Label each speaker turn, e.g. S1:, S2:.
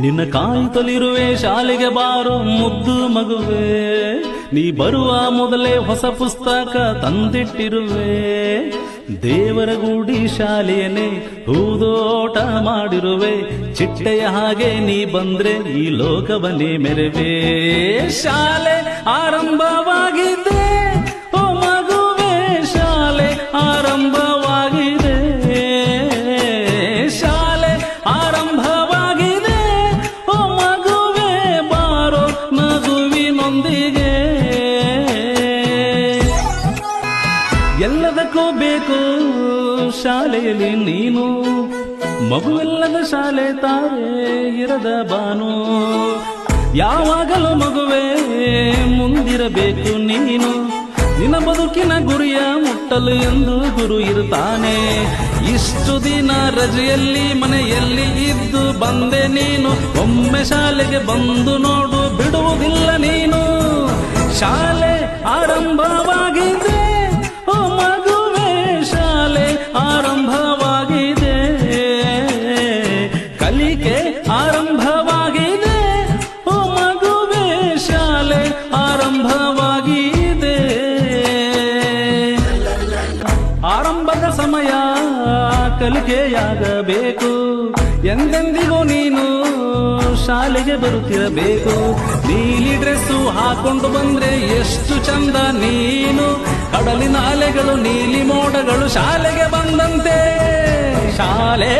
S1: ನಿನ್ನ ಕಾಯುತ್ತಲಿರುವೆ ಶಾಲೆಗೆ ಬಾರೋ ಮುದ್ದು ಮಗುವೆ, ನೀ ಬರುವ ಮೊದಲೇ ಹೊಸ ಪುಸ್ತಕ ತಂದಿಟ್ಟಿರುವೆ. ದೇವರ ಗುಡಿ ಶಾಲೆಯನ್ನೇ ಹೂದೋಟ ಮಾಡಿರುವೆ, ಚಿಟ್ಟೆಯ ಹಾಗೆ ನೀ ಬಂದ್ರೆ ಈ ಲೋಕವನ್ನೇ ಮೆರವೆ. ಶಾಲೆ ಆರಂಭವಾಗಿದೆ ಓ ಮಗುವೆ, ಶಾಲೆ ಆರಂಭವಾಗಿದೆ, ಶಾಲೆ ಆರಂಭವಾಗಿದೆ ಓ ಮಗುವೆ, ಬಾರೋ ನಗುವಿನೊಂದಿಗೆ. ಎಲ್ಲದಕ್ಕೂ ಬೇಕು ಶಾಲೆಯಲ್ಲಿ ನೀನು, ಮಗುವೆಲ್ಲದ ಶಾಲೆ ತಾರೆ ಇರದ ಬಾನು. ಯಾವಾಗಲೂ ಮಗುವೆ ಮುಂದಿರಬೇಕು ನೀನು, ನಿನ್ನ ಬದುಕಿನ ಗುರಿಯ ಮುಟ್ಟಲು ಎಂದು ಗುರು ಇರುತ್ತಾನೆ. ಇಷ್ಟು ದಿನ ರಜೆಯಲ್ಲಿ ಮನೆಯಲ್ಲಿ ಇದ್ದು ಬಂದೆ ನೀನು, ಒಮ್ಮೆ ಶಾಲೆಗೆ ಬಂದು ನೋಡು ಬಿಡುವುದಿಲ್ಲ ನೀನು. ಶಾಲೆ ಆರಂಭವಾಗಿದೆ ಓ ಮಗುವೆ, ಶಾಲೆ ಆರಂಭವಾಗಿದೆ, ಕಲಿಕೆ ಆರಂಭವಾಗಿದೆ ಓ ಮಗುವೆ, ಶಾಲೆ ಆರಂಭವಾಗಿದೆ. ಆರಂಭದ ಸಮಯ ಕಲಿಕೆಯಾಗಬೇಕು, ಎಂದೆಂದಿಗೂ ನೀನು ಶಾಲೆಗೆ ಬರುತ್ತಿರಬೇಕು. ನೀಲಿ ಡ್ರೆಸ್ಸು ಹಾಕೊಂಡು ಬಂದ್ರೆ ಎಷ್ಟು ಚಂದ ನೀನು, ಕಡಲಿನ ಅಲೆಗಳು ನೀಲಿ ಮೋಡಗಳು ಶಾಲೆಗೆ ಬಂದಂತೆ. ಶಾಲೆ